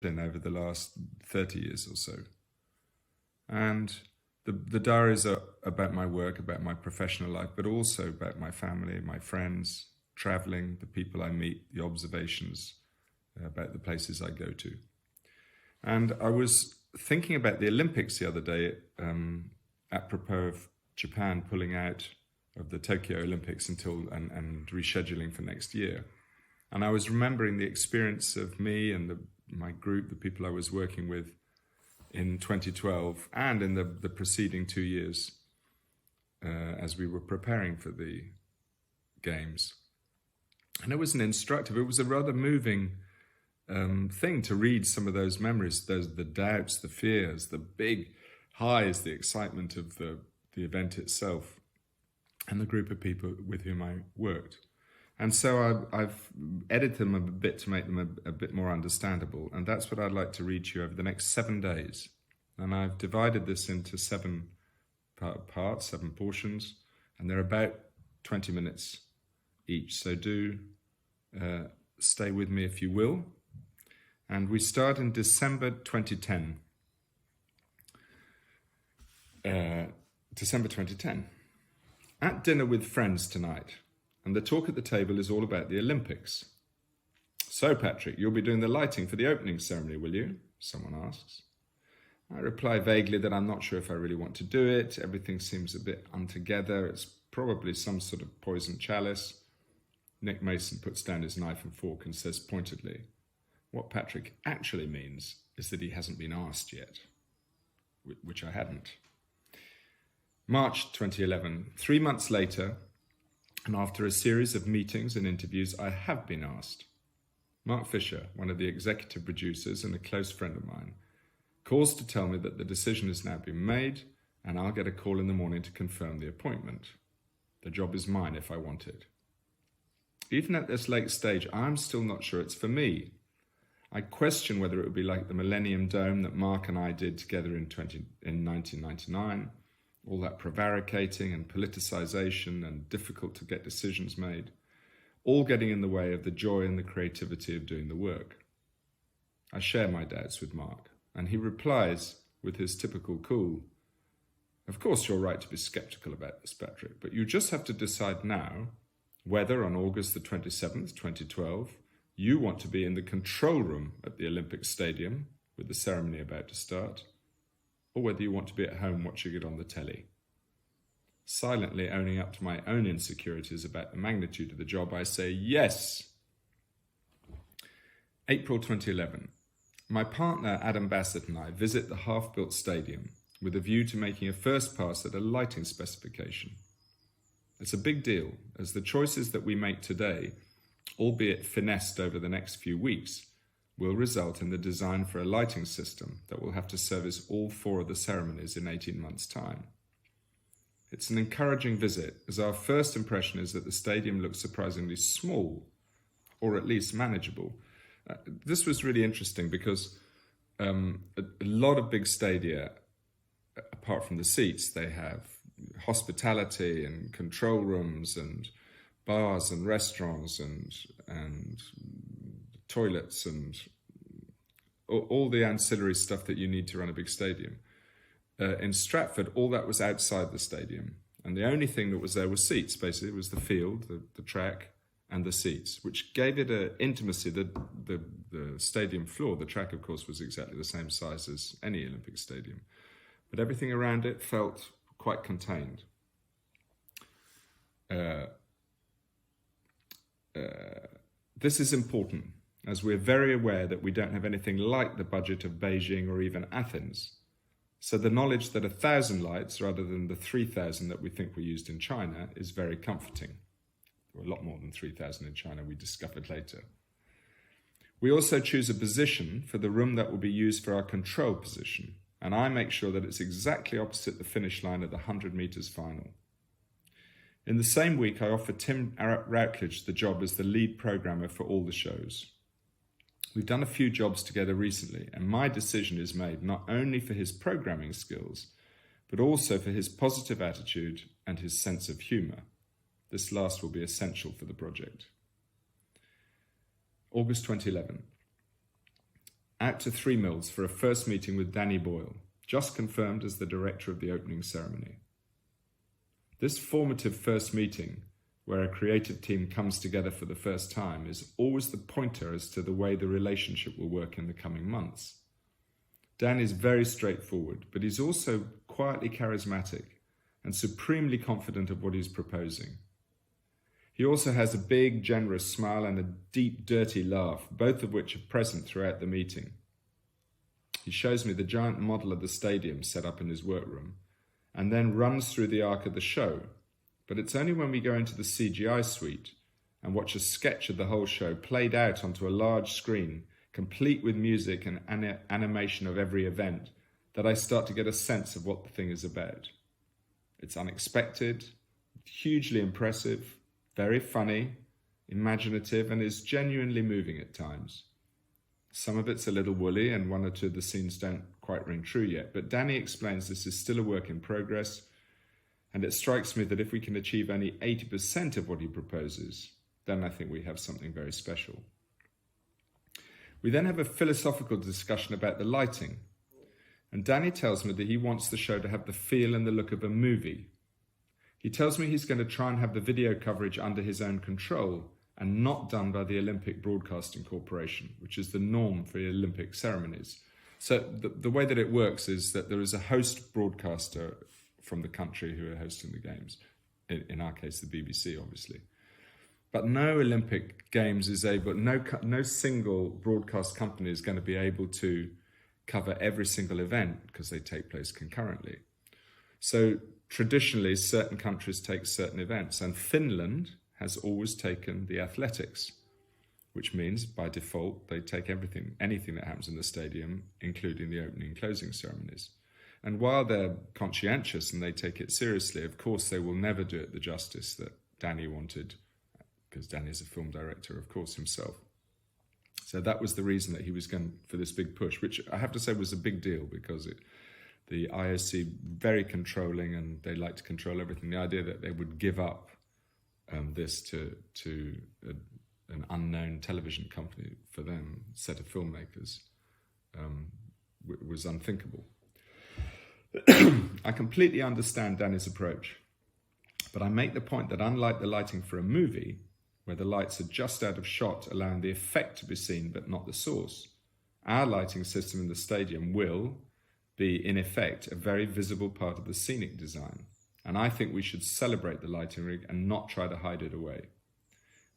in over the last 30 years or so. And the diaries are about my work, about my professional life, but also about my family, my friends, traveling, the people I meet, the observations about the places I go to. And I was thinking about the Olympics the other day, apropos of Japan pulling out of the Tokyo Olympics and rescheduling for next year. And I was remembering the experience of me and my group, the people I was working with in 2012 and in the preceding 2 years as we were preparing for the Games. And it was it was a rather moving thing to read some of those memories, the doubts, the fears, the big highs, the excitement of the event itself and the group of people with whom I worked. And so I've edited them a bit to make them a bit more understandable. And that's what I'd like to read to you over the next 7 days. And I've divided this into 7 parts, 7 portions, and they're about 20 minutes each. So do stay with me if you will. And we start in December 2010. December 2010. At dinner with friends tonight, and the talk at the table is all about the Olympics. So, Patrick, you'll be doing the lighting for the opening ceremony, will you? Someone asks. I reply vaguely that I'm not sure if I really want to do it. Everything seems a bit untogether. It's probably some sort of poisoned chalice. Nick Mason puts down his knife and fork and says pointedly, what Patrick actually means is that he hasn't been asked yet, which I hadn't. March 2011, 3 months later, and after a series of meetings and interviews, I have been asked. Mark Fisher, one of the executive producers and a close friend of mine, calls to tell me that the decision has now been made and I'll get a call in the morning to confirm the appointment. The job is mine if I want it. Even at this late stage, I'm still not sure it's for me. I question whether it would be like the Millennium Dome that Mark and I did together in 1999, all that prevaricating and politicization and difficult to get decisions made, all getting in the way of the joy and the creativity of doing the work. I share my doubts with Mark, and he replies with his typical cool, of course you're right to be sceptical about this, Patrick, but you just have to decide now whether on August the 27th, 2012, you want to be in the control room at the Olympic Stadium with the ceremony about to start, or whether you want to be at home watching it on the telly. Silently owning up to my own insecurities about the magnitude of the job, I say yes. April 2011. My partner Adam Bassett and I visit the half-built stadium with a view to making a first pass at a lighting specification. It's a big deal, as the choices that we make today, albeit finessed over the next few weeks, will result in the design for a lighting system that will have to service all 4 of the ceremonies in 18 months' time. It's an encouraging visit, as our first impression is that the stadium looks surprisingly small, or at least manageable. This was really interesting because a lot of big stadia, apart from the seats, they have hospitality and control rooms and bars and restaurants and toilets and all the ancillary stuff that you need to run a big stadium. In Stratford, all that was outside the stadium. And the only thing that was there was seats, basically. It was the field, the track, and the seats, which gave it an intimacy. The stadium floor, the track, of course, was exactly the same size as any Olympic stadium. But everything around it felt quite contained. This is important, as we're very aware that we don't have anything like the budget of Beijing or even Athens. So the knowledge that 1,000 lights rather than the 3,000 that we think were used in China is very comforting. There were a lot more than 3,000 in China, we discovered later. We also choose a position for the room that will be used for our control position, and I make sure that it's exactly opposite the finish line of the 100 metres final. In the same week, I offer Tim Routledge the job as the lead programmer for all the shows. We've done a few jobs together recently, and my decision is made not only for his programming skills, but also for his positive attitude and his sense of humour. This last will be essential for the project. August 2011. Out to 3 Mills for a first meeting with Danny Boyle, just confirmed as the director of the opening ceremony. This formative first meeting, where a creative team comes together for the first time, is always the pointer as to the way the relationship will work in the coming months. Dan is very straightforward, but he's also quietly charismatic and supremely confident of what he's proposing. He also has a big, generous smile and a deep, dirty laugh, both of which are present throughout the meeting. He shows me the giant model of the stadium set up in his workroom, and then runs through the arc of the show. But it's only when we go into the CGI suite and watch a sketch of the whole show played out onto a large screen, complete with music and animation of every event, that I start to get a sense of what the thing is about. It's unexpected, hugely impressive, very funny, imaginative, and is genuinely moving at times. Some of it's a little woolly, and one or two of the scenes don't quite ring true yet, but Danny explains this is still a work in progress, and it strikes me that if we can achieve only 80% of what he proposes, then I think we have something very special. We then have a philosophical discussion about the lighting, and Danny tells me that he wants the show to have the feel and the look of a movie. He tells me he's going to try and have the video coverage under his own control and not done by the Olympic Broadcasting Corporation, which is the norm for the Olympic ceremonies. So the way that it works is that there is a host broadcaster from the country who are hosting the games, in our case the BBC obviously. But no Olympic Games is able, no single broadcast company is going to be able to cover every single event because they take place concurrently. So traditionally, certain countries take certain events, and Finland has always taken the athletics, which means by default they take anything that happens in the stadium, including the opening and closing ceremonies. And while they're conscientious and they take it seriously, of course they will never do it the justice that Danny wanted, because Danny is a film director, of course, himself. So that was the reason that he was going for this big push, which I have to say was a big deal, because the IOC very controlling, and they like to control everything. The idea that they would give up this to an unknown television company for them, set of filmmakers, was unthinkable. I completely understand Danny's approach, but I make the point that unlike the lighting for a movie, where the lights are just out of shot, allowing the effect to be seen but not the source, our lighting system in the stadium will be, in effect, a very visible part of the scenic design. And I think we should celebrate the lighting rig and not try to hide it away.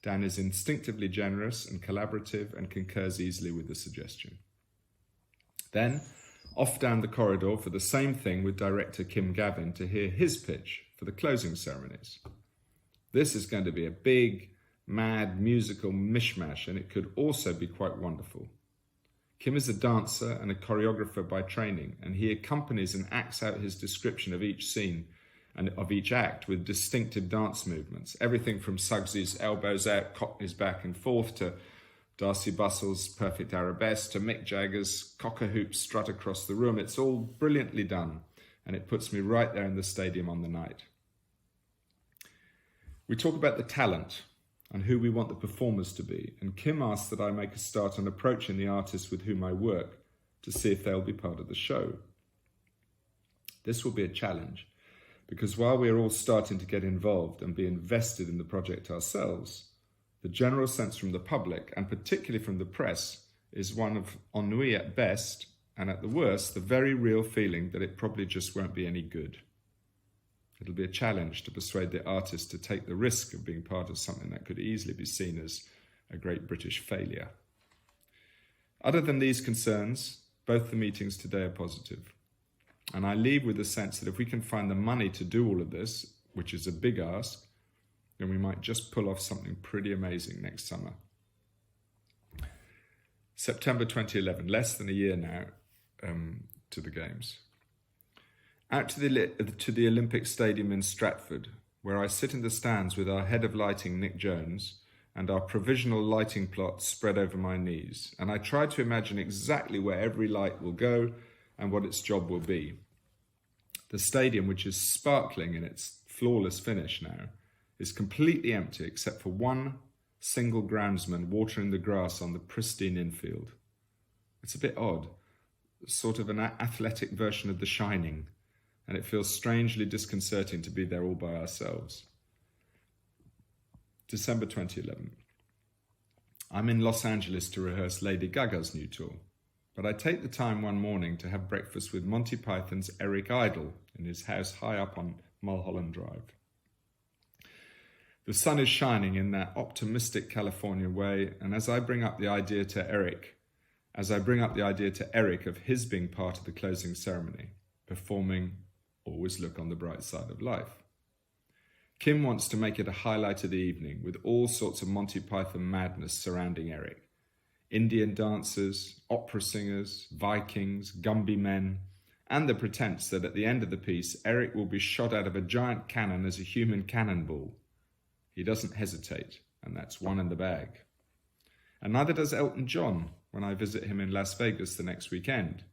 Dan is instinctively generous and collaborative and concurs easily with the suggestion. Then, off down the corridor for the same thing with director Kim Gavin to hear his pitch for the closing ceremonies. This is going to be a big, mad musical mishmash, and it could also be quite wonderful. Kim is a dancer and a choreographer by training, and he accompanies and acts out his description of each scene and of each act with distinctive dance movements. Everything from Suggsy's elbows out, Cockney's back and forth, to Darcy Bustle's perfect arabesque, to Mick Jagger's cock-a-hoop strut across the room. It's all brilliantly done, and it puts me right there in the stadium on the night. We talk about the talent and who we want the performers to be, and Kim asks that I make a start on approaching the artists with whom I work to see if they'll be part of the show. This will be a challenge, because while we are all starting to get involved and be invested in the project ourselves, the general sense from the public, and particularly from the press, is one of ennui at best, and at the worst, the very real feeling that it probably just won't be any good. It'll be a challenge to persuade the artist to take the risk of being part of something that could easily be seen as a great British failure. Other than these concerns, both the meetings today are positive. And I leave with the sense that if we can find the money to do all of this, which is a big ask, then we might just pull off something pretty amazing next summer. September 2011, less than a year now to the Games. Out to the Olympic Stadium in Stratford, where I sit in the stands with our head of lighting, Nick Jones, and our provisional lighting plot spread over my knees. And I try to imagine exactly where every light will go and what its job will be. The stadium, which is sparkling in its flawless finish now, is completely empty except for one single groundsman watering the grass on the pristine infield. It's a bit odd, sort of an athletic version of The Shining, and it feels strangely disconcerting to be there all by ourselves. December 2011. I'm in Los Angeles to rehearse Lady Gaga's new tour, but I take the time one morning to have breakfast with Monty Python's Eric Idle in his house high up on Mulholland Drive. The sun is shining in that optimistic California way, and as I bring up the idea to Eric of his being part of the closing ceremony, performing Always Look on the Bright Side of Life, Kim wants to make it a highlight of the evening with all sorts of Monty Python madness surrounding Eric. Indian dancers, opera singers, Vikings, Gumby men, and the pretense that at the end of the piece, Eric will be shot out of a giant cannon as a human cannonball. He doesn't hesitate, and that's one in the bag. And neither does Elton John when I visit him in Las Vegas the next weekend,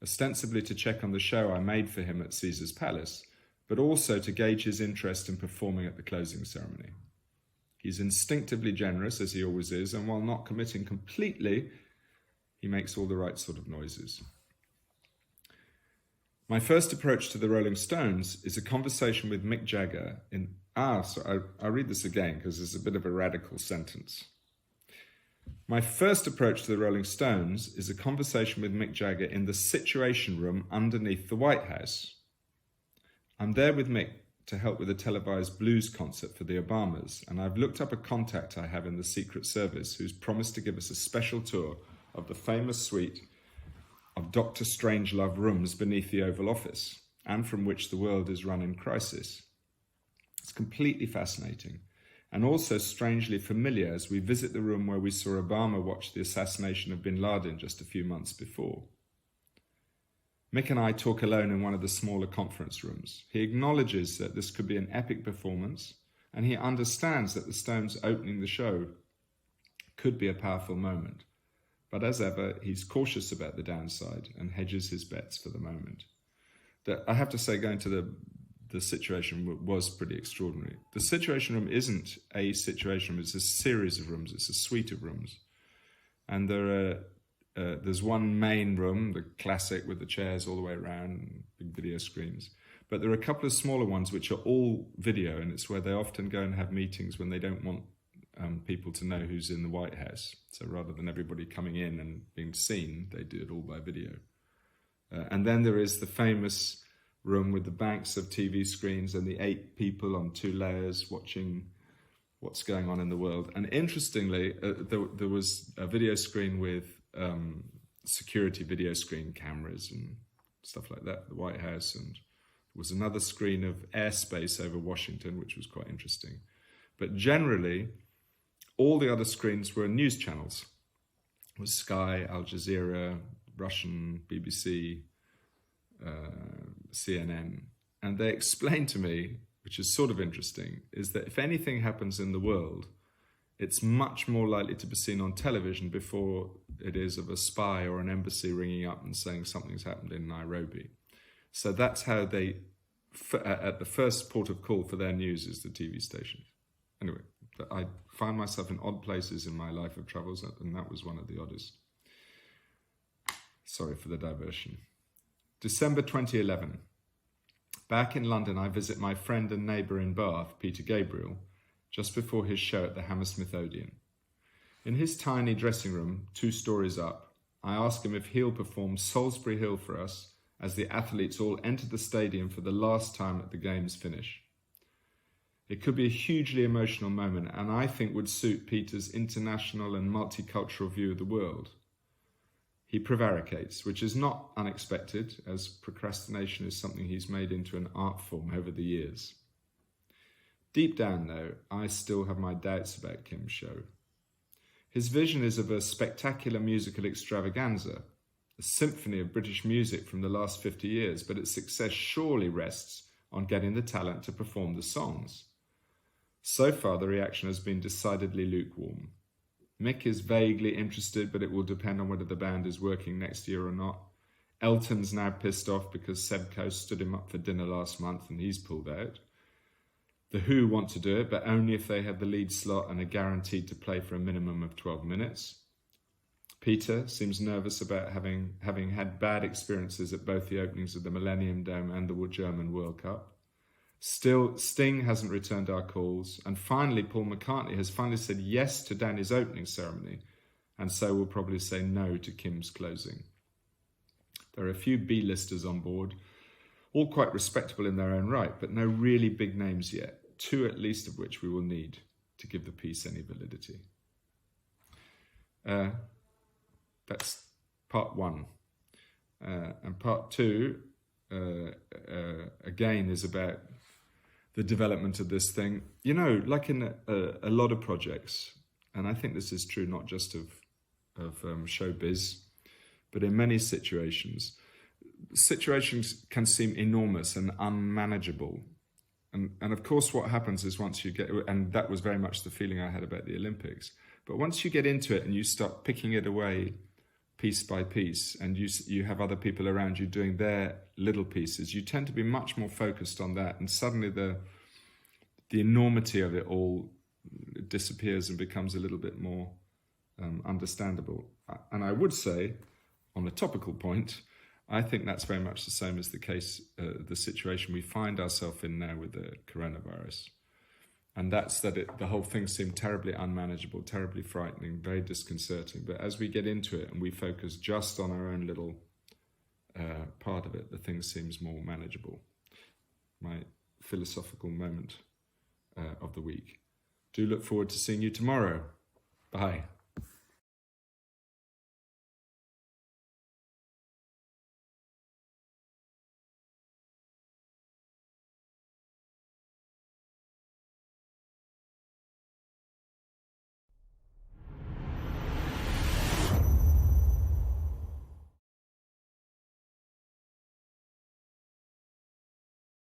ostensibly to check on the show I made for him at Caesar's Palace, but also to gauge his interest in performing at the closing ceremony. He's instinctively generous, as he always is, and while not committing completely, he makes all the right sort of noises. My first approach to the Rolling Stones is a conversation with Mick Jagger in... I'll read this again because it's a bit of a radical sentence. My first approach to the Rolling Stones is a conversation with Mick Jagger in the Situation Room underneath the White House. I'm there with Mick to help with a televised blues concert for the Obamas, and I've looked up a contact I have in the Secret Service who's promised to give us a special tour of the famous suite of Dr. Strangelove rooms beneath the Oval Office, and from which the world is run in crisis. It's completely fascinating, and also strangely familiar as we visit the room where we saw Obama watch the assassination of bin Laden just a few months before. Mick and I talk alone in one of the smaller conference rooms. He acknowledges that this could be an epic performance, and he understands that the Stones opening the show could be a powerful moment. But as ever, he's cautious about the downside and hedges his bets for the moment. I have to say, going to the Situation Room was pretty extraordinary. The Situation Room isn't a situation room, it's a series of rooms, it's a suite of rooms. And there's one main room, the classic with the chairs all the way around, big video screens. But there are a couple of smaller ones which are all video, and it's where they often go and have meetings when they don't want people to know who's in the White House. So rather than everybody coming in and being seen, they do it all by video. And then there is the famous room with the banks of TV screens and the 8 people on 2 layers watching what's going on in the world. And interestingly, there was a video screen with security video screen cameras and stuff like that, the White House, and there was another screen of airspace over Washington, which was quite interesting. But generally, all the other screens were news channels. It was Sky, Al Jazeera, Russian, BBC, CNN. And they explained to me, which is sort of interesting, is that if anything happens in the world, it's much more likely to be seen on television before it is of a spy or an embassy ringing up and saying something's happened in Nairobi. So that's how they, at the first port of call for their news is the TV station. Anyway, I find myself in odd places in my life of travels, and that was one of the oddest. Sorry for the diversion. December 2011. Back in London, I visit my friend and neighbour in Bath, Peter Gabriel, just before his show at the Hammersmith Odeon. In his tiny dressing room, 2 stories up, I ask him if he'll perform Salisbury Hill for us as the athletes all enter the stadium for the last time at the game's finish. It could be a hugely emotional moment, and I think would suit Peter's international and multicultural view of the world. He prevaricates, which is not unexpected, as procrastination is something he's made into an art form over the years. Deep down, though, I still have my doubts about Kim's show. His vision is of a spectacular musical extravaganza, a symphony of British music from the last 50 years, but its success surely rests on getting the talent to perform the songs. So far, the reaction has been decidedly lukewarm. Mick is vaguely interested, but it will depend on whether the band is working next year or not. Elton's now pissed off because Seb Coast stood him up for dinner last month and he's pulled out. The Who want to do it, but only if they have the lead slot and are guaranteed to play for a minimum of 12 minutes. Peter seems nervous about having had bad experiences at both the openings of the Millennium Dome and the German World Cup. Still, Sting hasn't returned our calls. And finally, Paul McCartney has finally said yes to Danny's opening ceremony, and so will probably say no to Kim's closing. There are a few B-listers on board, all quite respectable in their own right, but no really big names yet, 2 at least of which we will need to give the piece any validity. That's part 1. And part 2, again, is about the development of this thing. You know, like in a lot of projects, and I think this is true not just of showbiz, but in many situations can seem enormous and unmanageable. And of course what happens is once you get, and that was very much the feeling I had about the Olympics, but once you get into it and you start picking it away piece by piece, and you have other people around you doing their little pieces, you tend to be much more focused on that, and suddenly the enormity of it all disappears and becomes a little bit more understandable. And I would say, on a topical point, I think that's very much the same as the case, the situation we find ourselves in now with the coronavirus. And that's that the whole thing seemed terribly unmanageable, terribly frightening, very disconcerting. But as we get into it and we focus just on our own little part of it, the thing seems more manageable. My philosophical moment of the week. Do look forward to seeing you tomorrow. Bye.